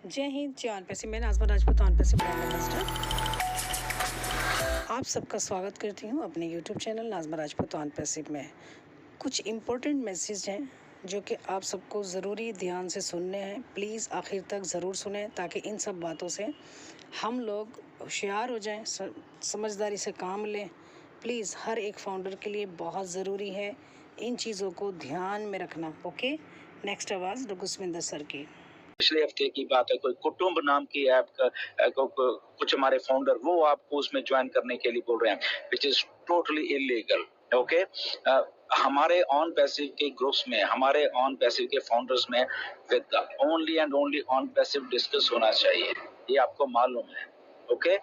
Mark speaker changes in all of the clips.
Speaker 1: जय हिंद, जय ऑन पैसे। मैं नाज़मा राजपूत, ऑन पैसे ब्रांड एम्बेसडर। आप सबका स्वागत करती हूँ अपने यूट्यूब चैनल नाज़मा राजपूत ऑन पैसे में। कुछ इम्पोर्टेंट मैसेज हैं जो कि आप सबको ज़रूरी ध्यान से सुनने हैं। प्लीज़ आखिर तक ज़रूर सुने ताकि इन सब बातों से हम लोग होशियार हो जाएं, समझदारी से काम लें। प्लीज़ हर एक फाउंडर के लिए बहुत ज़रूरी है इन चीज़ों को ध्यान में रखना। ओके, नेक्स्ट आवाज़ रघुस्विंदर सर की।
Speaker 2: पिछले हफ्ते की बात है, कोई कुटुंब नाम की ऐप का कुछ हमारे फाउंडर वो आपको उसमें ज्वाइन करने के लिए बोल रहे हैं, which is totally illegal. Okay, हमारे ऑन पैसिव के ग्रुप्स में, हमारे ऑन पैसिव के फाउंडर्स में with only and only on passive discuss होना चाहिए, ये आपको मालूम है। ओके,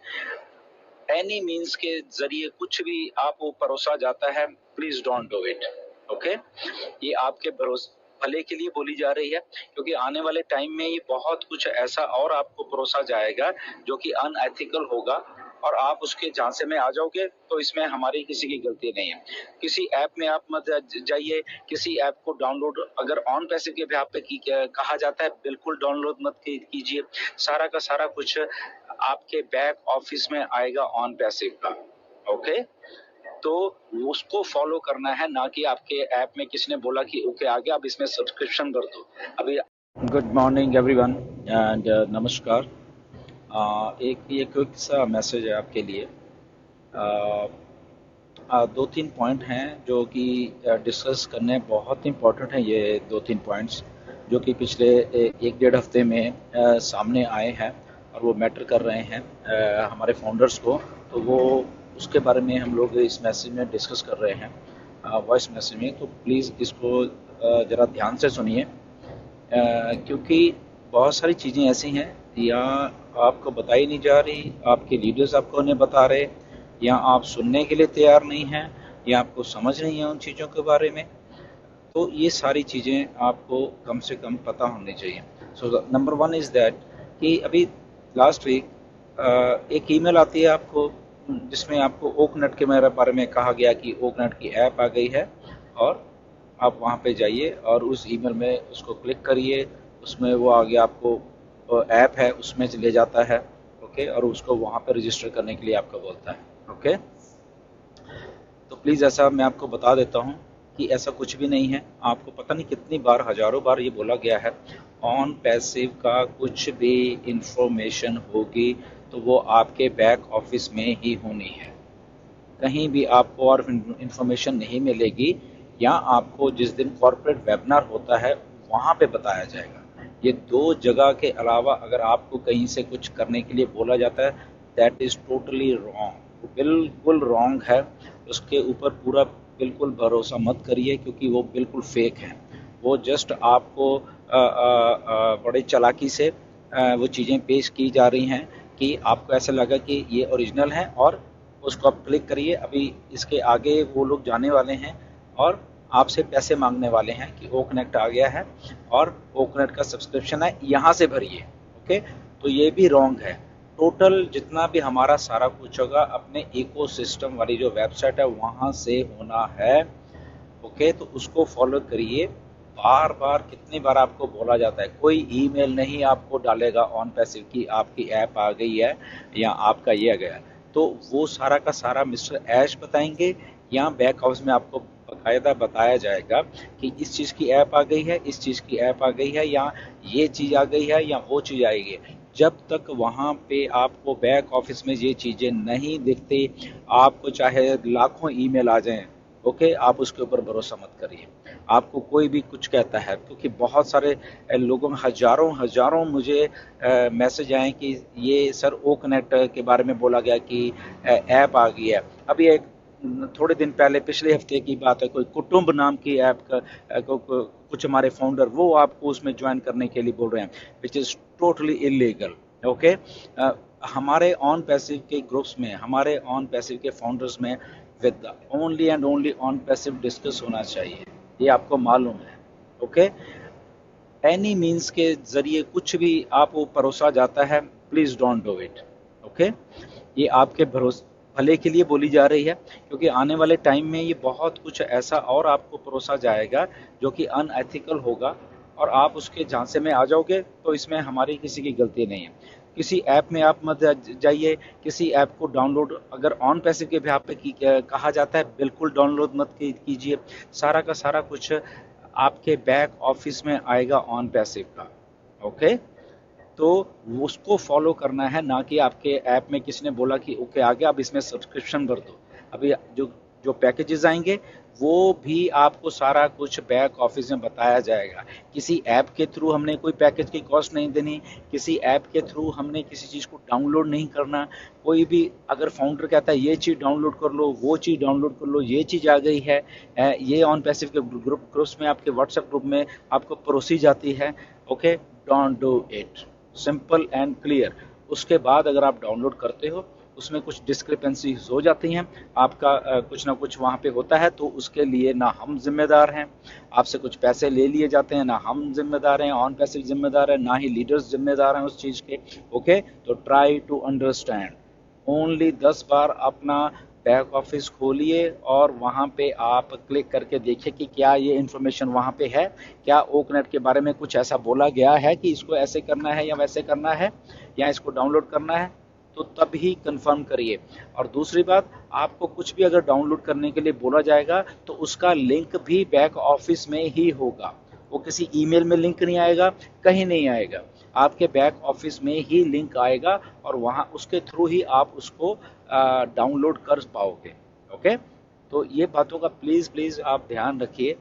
Speaker 2: एनी मीन्स के जरिए कुछ भी आपको परोसा जाता है, please don't do it. Okay, ये आपके भरोसे भले के लिए बोली जा रही है, क्योंकि आने वाले टाइम में ये बहुत कुछ ऐसा और आपको परोसा जाएगा जो कि अनएथिकल होगा और आप उसके झांसे में आ जाओगे, तो इसमें हमारी किसी की गलती नहीं है। किसी ऐप में आप मत जाइए, किसी ऐप को डाउनलोड अगर ऑन पैसे के भी आप पे कहा जाता है, बिल्कुल डाउनलोड मत कीजिए। सारा का सारा कुछ आपके बैक ऑफिस में आएगा ऑन पैसिव का। ओके, तो उसको फॉलो करना है, ना कि आपके ऐप में किसी ने बोला कि ओके आ गया, अब इसमें सब्सक्रिप्शन भर दो। अभी गुड मॉर्निंग एवरीवन एंड नमस्कार। एक क्विक सा मैसेज है आपके लिए। दो तीन पॉइंट हैं जो कि डिस्कस करने बहुत इम्पोर्टेंट हैं। ये दो तीन पॉइंट्स जो कि पिछले एक डेढ़ हफ्ते में सामने आए हैं और वो मैटर कर रहे हैं हमारे फाउंडर्स को, तो वो उसके बारे में हम लोग इस मैसेज में डिस्कस कर रहे हैं, वॉइस मैसेज में। तो प्लीज़ इसको ज़रा ध्यान से सुनिए, क्योंकि बहुत सारी चीज़ें ऐसी हैं या आपको बताई नहीं जा रही, आपके लीडर्स आपको नहीं बता रहे, या आप सुनने के लिए तैयार नहीं हैं, या आपको समझ नहीं है उन चीज़ों के बारे में। तो ये सारी चीज़ें आपको कम से कम पता होनी चाहिए। So number one is that कि अभी लास्ट वीक एक ईमेल आती है आपको जिसमें आपको ओकनेट के मेरे बारे में कहा गया कि ओकनेट की ऐप आ गई है, और आप वहाँ पे जाइए और उस ईमेल में उसको क्लिक करिए। उसमें वो आगे आपको ऐप है उसमें ले जाता है। ओके, और उसको वहाँ पे रजिस्टर करने के लिए आपको बोलता है। ओके, तो प्लीज़ ऐसा मैं आपको बता देता हूँ कि ऐसा कुछ भी नहीं है। आपको पता नहीं कितनी बार, हज़ारों बार ये बोला गया है, ऑन पैसिव का कुछ भी इंफॉर्मेशन होगी तो वो आपके बैक ऑफिस में ही होनी है, कहीं भी आपको और इंफॉर्मेशन नहीं मिलेगी, या आपको जिस दिन कॉर्पोरेट वेबिनार होता है वहाँ पे बताया जाएगा। ये दो जगह के अलावा अगर आपको कहीं से कुछ करने के लिए बोला जाता है, दैट इज़ टोटली रॉन्ग, बिल्कुल रॉन्ग है। उसके ऊपर पूरा बिल्कुल भरोसा मत करिए, क्योंकि वो बिल्कुल फेक है। वो जस्ट आपको बड़े चालाकी से वो चीज़ें पेश की जा रही हैं कि आपको ऐसा लगा कि ये ओरिजिनल है, और उसको आप क्लिक करिए। अभी इसके आगे वो लोग जाने वाले हैं और आपसे पैसे मांगने वाले हैं कि ओ कनेक्ट आ गया है और ओ कनेक्ट का सब्सक्रिप्शन है, यहाँ से भरिए। ओके, तो ये भी रॉन्ग है। टोटल जितना भी हमारा सारा कुछ होगा अपने इकोसिस्टम वाली जो वेबसाइट है वहाँ से होना है। ओके, तो उसको फॉलो करिए। बार बार कितनी बार आपको बोला जाता है, कोई ईमेल नहीं आपको डालेगा ऑन पैसिव की आपकी ऐप आ गई है या आपका ये आ गया। तो वो सारा का सारा मिस्टर ऐश बताएंगे, या बैक हाउस में आपको बाकायदा बताया जाएगा कि इस चीज़ की ऐप आ गई है, इस चीज़ की ऐप आ गई है, या ये चीज़ आ गई है, या वो चीज़ आएगी। जब तक वहाँ पे आपको बैक ऑफिस में ये चीज़ें नहीं दिखती, आपको चाहे लाखों ईमेल आ जाएं, ओके, आप उसके ऊपर भरोसा मत करिए। आपको कोई भी कुछ कहता है, क्योंकि बहुत सारे लोगों में हजारों हजारों मुझे मैसेज आए कि ये सर ओ कनेक्ट के बारे में बोला गया कि ऐप आ गई है। अभी एक थोड़े दिन पहले, पिछले हफ्ते की बात है, कोई कुटुंब नाम की ऐप का कुछ हमारे फाउंडर वो आपको उसमें ज्वाइन करने के लिए बोल रहे हैं, which is totally illegal. Okay, हमारे ऑन पैसिव के ग्रुप्स में, हमारे ऑन पैसिव के फाउंडर्स में with only and only on passive discuss होना चाहिए, ये आपको मालूम है। ओके, एनी मीन्स के जरिए कुछ भी आपको परोसा जाता है, please don't do it. Okay, ये आपके भरोसे भले के लिए बोली जा रही है, क्योंकि आने वाले टाइम में ये बहुत कुछ ऐसा और आपको परोसा जाएगा जो कि अनएथिकल होगा और आप उसके झांसे में आ जाओगे तो इसमें हमारी किसी की गलती नहीं है। किसी ऐप में आप मत जाइए, किसी ऐप को डाउनलोड अगर ऑन पैसिव के बिहाफ पे कहा जाता है, बिल्कुल डाउनलोड मत कीजिए। सारा का सारा कुछ आपके बैक ऑफिस में आएगा ऑन पैसिव का। ओके, तो उसको फॉलो करना है, ना कि आपके ऐप में किसी ने बोला कि ओके आ गया अब इसमें सब्सक्रिप्शन भर दो। अभी जो जो पैकेजेस आएंगे वो भी आपको सारा कुछ बैक ऑफिस में बताया जाएगा। किसी ऐप के थ्रू हमने कोई पैकेज की कॉस्ट नहीं देनी, किसी ऐप के थ्रू हमने किसी चीज़ को डाउनलोड नहीं करना। कोई भी अगर फाउंडर कहता है ये चीज़ डाउनलोड कर लो, वो चीज़ डाउनलोड कर लो, ये चीज़ आ गई है, ये ऑन पैसिव के ग्रुप्स में, आपके व्हाट्सएप ग्रुप में आपको परोसी जाती है, okay, don't do it. Simple and clear. उसके बाद अगर आप डाउनलोड करते हो उसमें कुछ डिस्क्रिपेंसीज हो जाती हैं, आपका कुछ ना कुछ वहाँ पे होता है, तो उसके लिए ना हम जिम्मेदार हैं। आपसे कुछ पैसे ले लिए जाते हैं, ना हम जिम्मेदार हैं, ऑन पैसिव जिम्मेदार है, ना ही लीडर्स जिम्मेदार हैं उस चीज़ के। ओके, तो ट्राई टू अंडरस्टैंड। ओनली 10 बार अपना बैक ऑफिस खोलिए और वहाँ पे आप क्लिक करके देखिए कि क्या ये इन्फॉर्मेशन वहाँ पे है, क्या ओकनेट के बारे में कुछ ऐसा बोला गया है कि इसको ऐसे करना है या वैसे करना है या इसको डाउनलोड करना है, तो तब ही कंफर्म करिए। और दूसरी बात, आपको कुछ भी अगर डाउनलोड करने के लिए बोला जाएगा तो उसका लिंक भी बैक ऑफिस में ही होगा। वो किसी ईमेल में लिंक नहीं आएगा, कहीं नहीं आएगा, आपके बैक ऑफिस में ही लिंक आएगा और वहाँ उसके थ्रू ही आप उसको डाउनलोड कर पाओगे। ओके, तो ये बातों का प्लीज़ प्लीज़ आप ध्यान रखिए,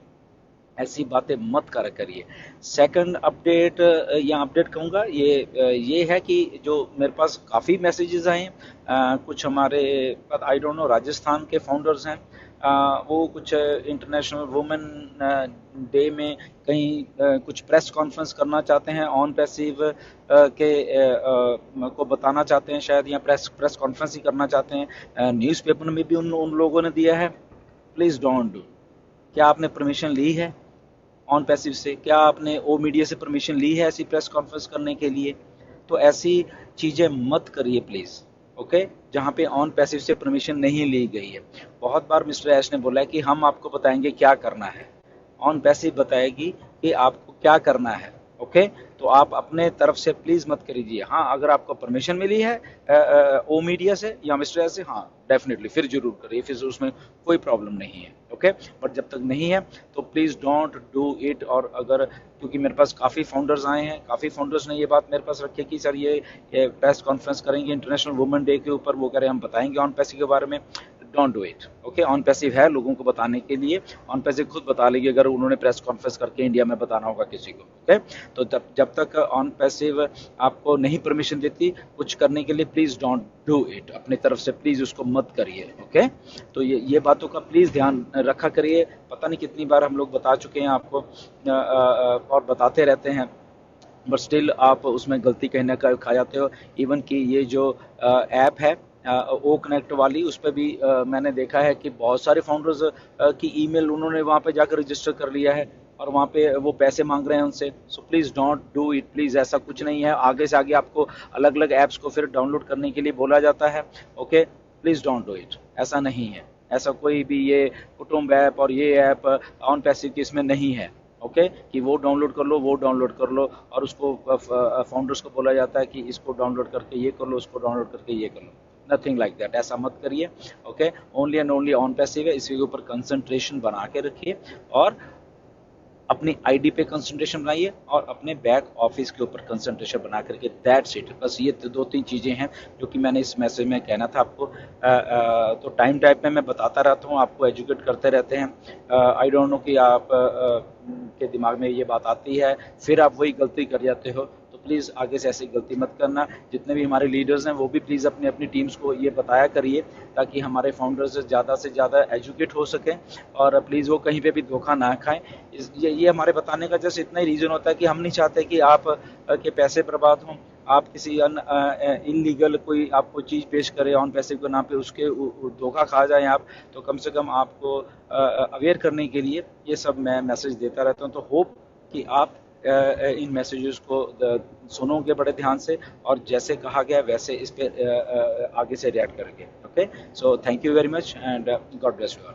Speaker 2: ऐसी बातें मत करा करिए। सेकंड अपडेट या अपडेट कहूँगा, ये है कि जो मेरे पास काफ़ी मैसेजेस आए हैं, कुछ हमारे आई डोंट नो राजस्थान के फाउंडर्स हैं, वो कुछ इंटरनेशनल वुमेन डे में कहीं कुछ प्रेस कॉन्फ्रेंस करना चाहते हैं ऑन पैसिव के को बताना चाहते हैं शायद, या प्रेस कॉन्फ्रेंस ही करना चाहते हैं। न्यूज़पेपर में भी उन लोगों ने दिया है। Please don't do. क्या आपने परमिशन ली है ऑन पैसिव से? क्या आपने ओ मीडिया से परमिशन ली है ऐसी प्रेस कॉन्फ्रेंस करने के लिए? तो ऐसी चीज़ें मत करिए प्लीज़। ओके, जहाँ पे ऑन पैसिव से परमिशन नहीं ली गई है। बहुत बार मिस्टर ऐश ने बोला है कि हम आपको बताएंगे क्या करना है, ऑन पैसिव बताएगी कि आपको क्या करना है। ओके, तो आप अपने तरफ से प्लीज मत करिए। हाँ, अगर आपको परमिशन मिली है ओ मीडिया से या मिस्टर ऐश से, हाँ डेफिनेटली फिर जरूर करिए, फिर उसमें कोई प्रॉब्लम नहीं है। ओके, बट जब तक नहीं है तो प्लीज डोंट डू इट। और अगर, क्योंकि मेरे पास काफ़ी फाउंडर्स आए हैं, काफ़ी फाउंडर्स ने ये बात मेरे पास रखी है कि सर ये प्रेस कॉन्फ्रेंस करेंगे इंटरनेशनल वुमेन डे के ऊपर, वो कह रहे हैं हम बताएंगे ऑन पैसिव के बारे में। Don't do it. Okay, on passive है लोगों को बताने के लिए, ऑन पैसिव खुद बता लेगी अगर उन्होंने प्रेस कॉन्फ्रेंस करके इंडिया में बताना होगा किसी को। ओके, तो जब तक ऑन पैसिव आपको नहीं परमिशन देती कुछ करने के लिए, प्लीज डोंट डू इट। अपनी तरफ से प्लीज उसको मत करिए। ओके, तो ये बातों का प्लीज ध्यान रखा करिए। पता नहीं कितनी बार हम लोग बता चुके हैं आपको और बताते रहते हैं, बट स्टिल आप उसमें गलती कहीं ना कहीं खा जाते हो। इवन कि ये जो ऐप है ओ कनेक्ट वाली, उस पर भी मैंने देखा है कि बहुत सारे फाउंडर्स की ईमेल उन्होंने वहाँ पे जाकर रजिस्टर कर लिया है और वहाँ पे वो पैसे मांग रहे हैं उनसे। So please don't do it please, ऐसा कुछ नहीं है। आगे से आगे आपको अलग अलग ऐप्स को फिर डाउनलोड करने के लिए बोला जाता है। Okay, please don't do it, ऐसा नहीं है। ऐसा कोई भी ये कुटुंब ऐप और ये ऐप ऑन पैसिव की इसमें नहीं है। ओके, कि वो डाउनलोड कर लो, वो डाउनलोड कर लो, और उसको फाउंडर्स को बोला जाता है कि इसको डाउनलोड करके ये कर लो, उसको डाउनलोड करके ये कर लो। नथिंग लाइक दैट, ऐसा मत करिए। Okay, only and only on passive है, इसके ऊपर कंसंट्रेशन बना के रखिए और अपनी आईडी पे कंसंट्रेशन बनाइए और अपने बैक ऑफिस के ऊपर कंसंट्रेशन बना करके, दैट्स इट। बस ये दो तीन चीज़ें हैं जो कि मैंने इस मैसेज में कहना था आपको। तो टाइम टाइप में मैं बताता रहता हूँ, आपको एजुकेट करते रहते हैं। आई डोंट नो कि आप के दिमाग में ये बात आती है फिर आप वही गलती कर जाते हो, तो प्लीज़ आगे से ऐसी गलती मत करना। जितने भी हमारे लीडर्स हैं वो भी प्लीज़ अपनी अपनी टीम्स को ये बताया करिए ताकि हमारे फाउंडर्स से ज़्यादा एजुकेट हो सकें और प्लीज़ वो कहीं पे भी धोखा ना खाएं। ये हमारे बताने का जस्ट इतना ही रीज़न होता है कि हम नहीं चाहते कि आप के पैसे बर्बाद हों, आप किसी इनलीगल कोई आपको चीज़ पेश करे ऑन पैसे के नाम पे, उसके धोखा खा जाएं आप। तो कम से कम आपको अवेयर करने के लिए ये सब मैं मैसेज देता रहता हूँ। तो होप कि आप इन मैसेजेस को सुनोगे बड़े ध्यान से और जैसे कहा गया वैसे इस पे आगे से रिएक्ट करेंगे। Okay, so thank you very much and God bless you all.